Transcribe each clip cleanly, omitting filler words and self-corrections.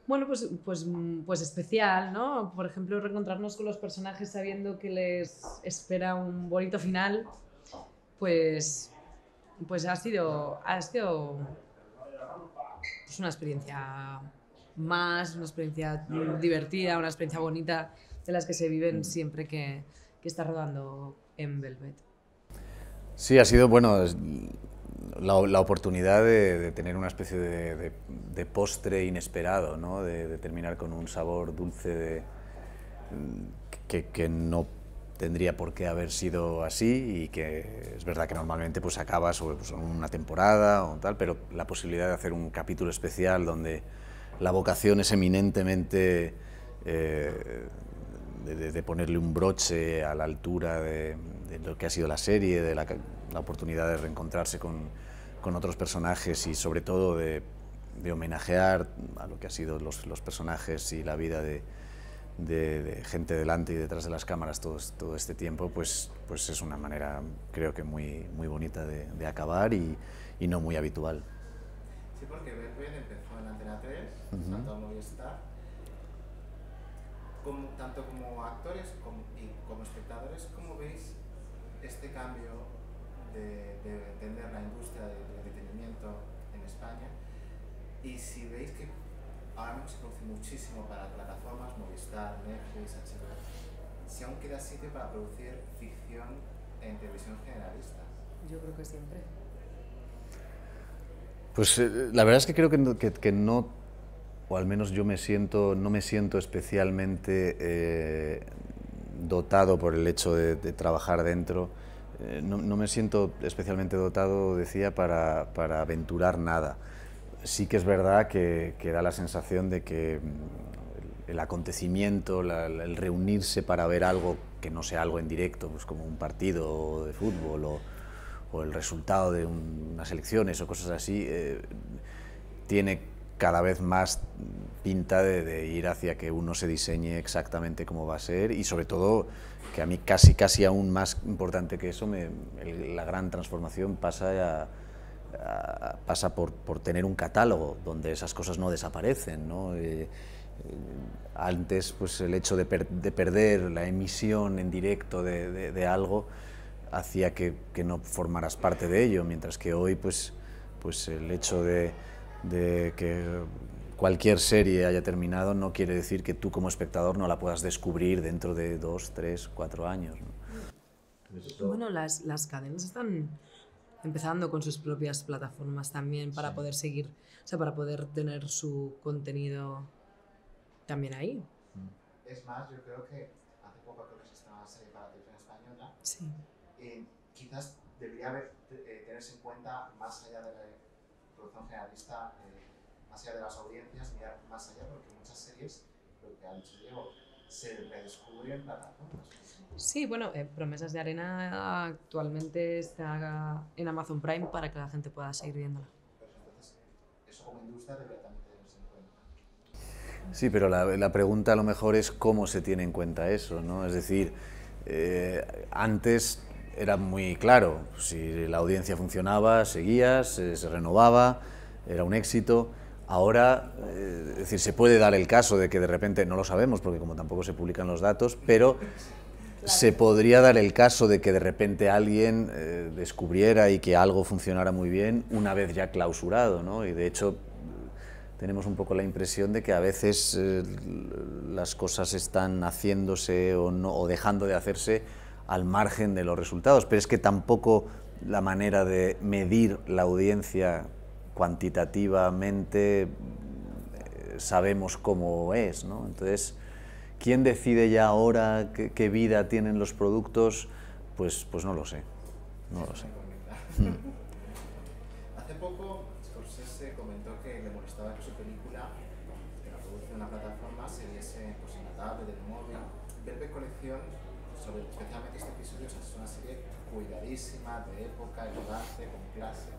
Bueno, pues especial, ¿no? Por ejemplo, reencontrarnos con los personajes sabiendo que les espera un bonito final, pues, pues ha sido pues una experiencia más, una experiencia divertida, una experiencia bonita de las que se viven siempre que está rodando en Velvet. Sí, ha sido, bueno, la oportunidad de tener una especie de postre inesperado, ¿no? De terminar con un sabor dulce que no tendría por qué haber sido así y que es verdad que normalmente pues acaba sobre pues, una temporada o tal, pero la posibilidad de hacer un capítulo especial donde la vocación es eminentemente de ponerle un broche a la altura de lo que ha sido la serie, de la oportunidad de reencontrarse con otros personajes y sobre todo de homenajear a lo que han sido los personajes y la vida de gente delante y detrás de las cámaras todo este tiempo, pues es una manera, creo que muy bonita de acabar y no muy habitual. Sí, porque Velvet empezó en Antena 3, saltó a Movistar. Tanto como actores y como espectadores, ¿cómo veis este cambio de entender la industria del entretenimiento en España? Y si veis que ahora mismo se produce muchísimo para plataformas, Movistar, Netflix, HBO, si aún queda sitio para producir ficción en televisión generalista. Yo creo que siempre. Pues la verdad es que creo que no, o al menos yo no me siento especialmente dotado por el hecho de trabajar dentro. No me siento especialmente dotado, decía, para aventurar nada. Sí que es verdad que da la sensación de que el acontecimiento, el reunirse para ver algo que no sea algo en directo, pues como un partido de fútbol o el resultado de unas elecciones o cosas así, tiene cada vez más pinta de ir hacia que uno se diseñe exactamente cómo va a ser y sobre todo que a mí casi aún más importante que eso, la gran transformación pasa por tener un catálogo donde esas cosas no desaparecen, ¿no? Antes, pues el hecho de perder la emisión en directo de algo hacía que no formaras parte de ello, mientras que hoy, pues el hecho de que cualquier serie haya terminado no quiere decir que tú como espectador no la puedas descubrir dentro de 2, 3, 4 años, ¿no? Bueno, las cadenas están empezando con sus propias plataformas también para poder seguir, o sea, para poder tener su contenido también ahí. Es más, yo creo que hace poco creo que se estrenó una serie para televisión española. Sí. Quizás debería tenerse en cuenta, más allá de la producción generalista, más allá de las audiencias, mirar más allá, porque muchas series, lo que ha dicho Diego, se redescubren plataformas. Sí, bueno, Promesas de Arena actualmente está en Amazon Prime para que la gente pueda seguir viéndola. Pues entonces, eso como industria debería también tenerse en cuenta. Sí, pero la pregunta a lo mejor es cómo se tiene en cuenta eso, ¿no? Es decir, antes era muy claro, si la audiencia funcionaba, seguías, se renovaba, era un éxito. Ahora, es decir, se puede dar el caso de que de repente, no lo sabemos porque como tampoco se publican los datos, pero se podría dar el caso de que de repente alguien descubriera y que algo funcionara muy bien una vez ya clausurado, ¿no? Y de hecho tenemos un poco la impresión de que a veces las cosas están haciéndose o, no, o dejando de hacerse al margen de los resultados, pero es que tampoco la manera de medir la audiencia cuantitativamente sabemos cómo es, ¿no? Entonces, ¿quién decide ya ahora qué vida tienen los productos? Pues no lo sé, no lo sé. Hace poco Scorsese comentó que le molestaba que su película, que la produce una plataforma, se viese pues, en la tablet, del móvil. Velvet Colección, especialmente este episodio, es una serie cuidadísima, de época, elegante, con clase.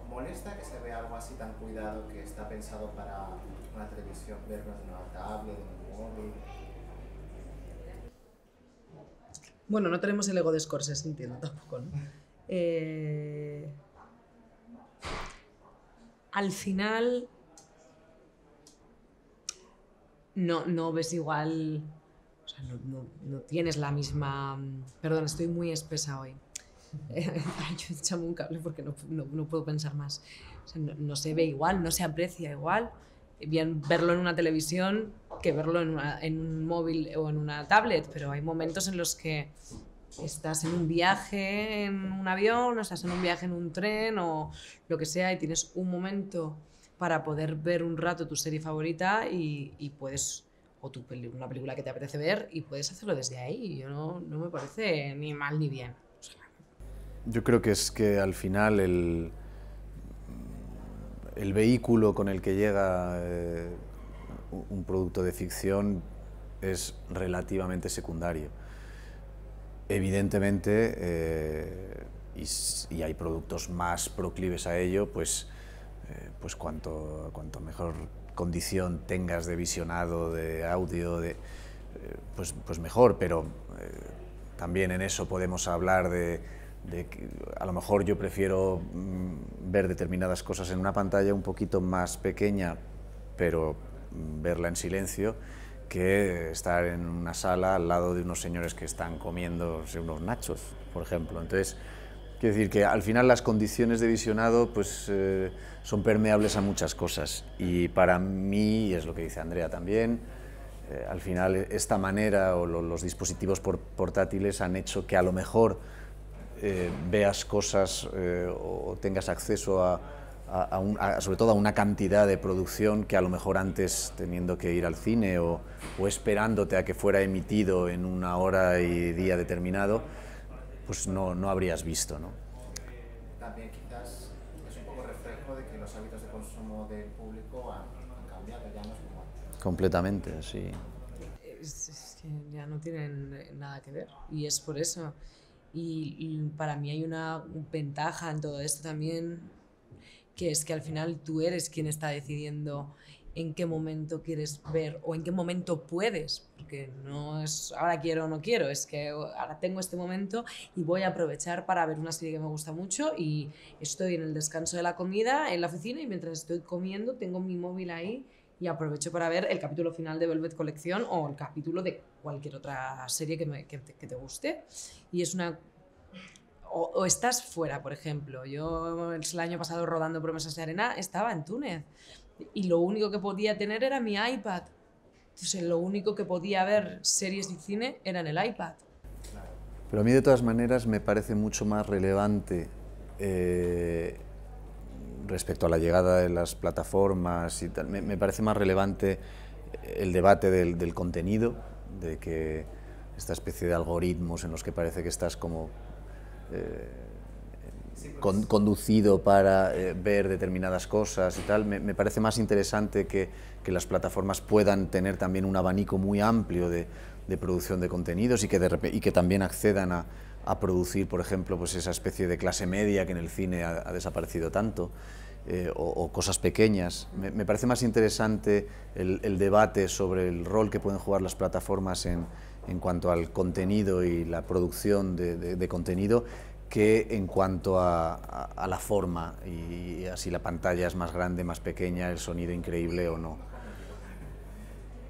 ¿Molesta que se vea algo así tan cuidado que está pensado para una televisión, verlo en una tablet, en un móvil? Bueno, no tenemos el ego de Scorsese, entiendo tampoco, ¿no? Al final, no ves igual, o sea, no tienes la misma... Perdón, estoy muy espesa hoy. Échame un cable porque no puedo pensar más. O sea, no se ve igual, no se aprecia igual. Bien verlo en una televisión que verlo en un móvil o en una tablet, pero hay momentos en los que estás en un viaje en un avión, o estás en un viaje en un tren o lo que sea, y tienes un momento para poder ver un rato tu serie favorita y puedes, o una película que te apetece ver, y puedes hacerlo desde ahí. Yo no me parece ni mal ni bien. O sea, yo creo que es que al final el vehículo con el que llega un producto de ficción es relativamente secundario. Evidentemente, y hay productos más proclives a ello, pues cuanto mejor condición tengas de visionado, de audio, pues mejor, pero también en eso podemos hablar de que a lo mejor yo prefiero ver determinadas cosas en una pantalla un poquito más pequeña, pero verla en silencio, que estar en una sala al lado de unos señores que están comiéndose unos nachos, por ejemplo. Entonces, quiero decir que al final las condiciones de visionado pues, son permeables a muchas cosas, y para mí, y es lo que dice Andrea también, al final esta manera o los dispositivos portátiles han hecho que a lo mejor veas cosas o tengas acceso sobre todo a una cantidad de producción que a lo mejor antes, teniendo que ir al cine o esperándote a que fuera emitido en una hora y día determinado, pues no habrías visto, ¿no? También quizás es un poco reflejo de que los hábitos de consumo del público han cambiado, ya no es como antes. Completamente, sí. es que ya no tienen nada que ver, y es por eso. Y para mí hay una ventaja en todo esto también, que es que al final tú eres quien está decidiendo en qué momento quieres ver o en qué momento puedes, porque no es ahora quiero o no quiero, es que ahora tengo este momento y voy a aprovechar para ver una serie que me gusta mucho, y estoy en el descanso de la comida en la oficina y mientras estoy comiendo tengo mi móvil ahí y aprovecho para ver el capítulo final de Velvet Colección o el capítulo de cualquier otra serie que te guste. Y es una... O estás fuera, por ejemplo. Yo el año pasado, rodando Promesas de Arena, estaba en Túnez y lo único que podía tener era mi iPad. Entonces lo único que podía ver series y cine era en el iPad. Pero a mí de todas maneras me parece mucho más relevante respecto a la llegada de las plataformas y tal, me parece más relevante el debate del contenido, de que esta especie de algoritmos en los que parece que estás como conducido para ver determinadas cosas y tal, me parece más interesante que las plataformas puedan tener también un abanico muy amplio de producción de contenidos y que también accedan a producir, por ejemplo, pues esa especie de clase media que en el cine ha desaparecido tanto, o cosas pequeñas. Me parece más interesante el debate sobre el rol que pueden jugar las plataformas en cuanto al contenido y la producción de contenido, que en cuanto a la forma, y así la pantalla es más grande, más pequeña, el sonido increíble o no.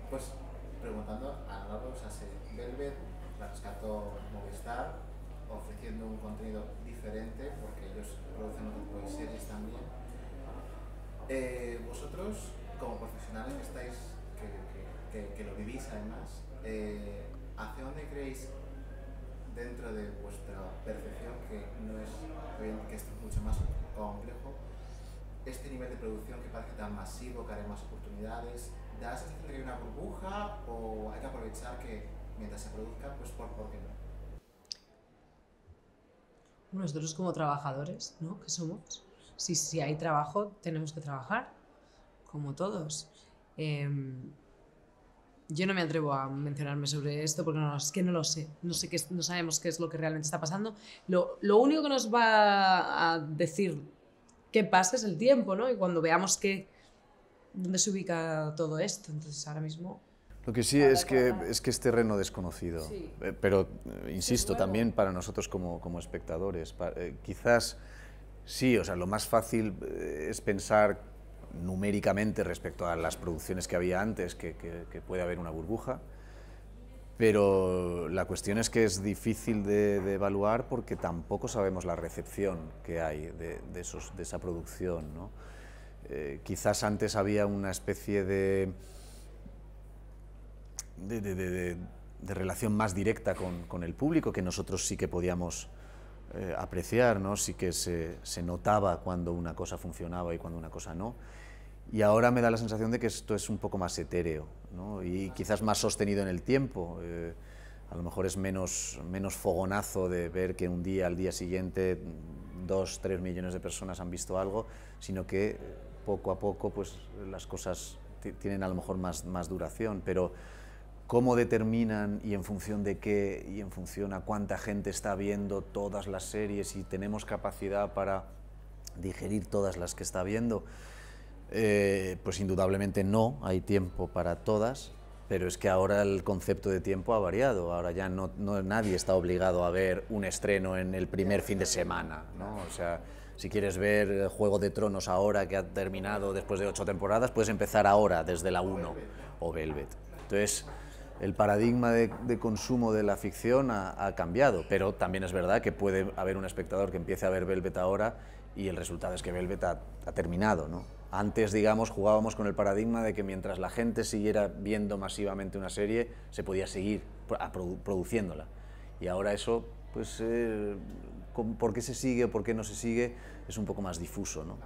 Pues preguntando a Álvaro, o sea, Velvet la rescató Movistar ofreciendo un contenido diferente porque ellos producen otro tipo de series también. Vosotros, como profesionales que estáis, que lo vivís además, ¿hacia dónde creéis, dentro de vuestra percepción, que no es, que es mucho más complejo, este nivel de producción que parece tan masivo, que hará más oportunidades? ¿Da la sensación de que hay una burbuja o hay que aprovechar que mientras se produzca, pues por qué no? Bueno, nosotros como trabajadores, ¿no?, que somos, si hay trabajo tenemos que trabajar, como todos. Yo no me atrevo a mencionarme sobre esto porque es que no lo sé, no sabemos qué es lo que realmente está pasando. Lo único que nos va a decir qué pasa es el tiempo, ¿no? Y cuando veamos dónde se ubica todo esto. Entonces ahora mismo... Lo que sí es que es terreno desconocido, sí. Pero insisto, también para nosotros como espectadores, quizás sí, o sea, lo más fácil es pensar numéricamente respecto a las producciones que había antes, que puede haber una burbuja, pero la cuestión es que es difícil de evaluar porque tampoco sabemos la recepción que hay de esa producción, ¿no? Quizás antes había una especie de relación más directa con el público, que nosotros sí que podíamos apreciar, ¿no? Sí que se notaba cuando una cosa funcionaba y cuando una cosa no. Y ahora me da la sensación de que esto es un poco más etéreo, ¿no? Y quizás más sostenido en el tiempo. A lo mejor es menos fogonazo de ver que un día, al día siguiente, 2, 3 millones de personas han visto algo, sino que poco a poco pues, las cosas tienen a lo mejor más duración. Pero cómo determinan y en función de qué y en función a cuánta gente está viendo todas las series y tenemos capacidad para digerir todas las que está viendo, pues indudablemente no hay tiempo para todas, pero es que ahora el concepto de tiempo ha variado. Ahora ya no nadie está obligado a ver un estreno en el primer fin de semana, ¿no? O sea, si quieres ver Juego de Tronos ahora que ha terminado después de 8 temporadas, puedes empezar ahora desde la 1 o Velvet. Entonces, el paradigma de consumo de la ficción ha cambiado, pero también es verdad que puede haber un espectador que empiece a ver Velvet ahora y el resultado es que Velvet ha terminado, ¿no? Antes, digamos, jugábamos con el paradigma de que mientras la gente siguiera viendo masivamente una serie, se podía seguir produciéndola. Y ahora eso, pues, ¿por qué se sigue o por qué no se sigue? Es un poco más difuso, ¿no?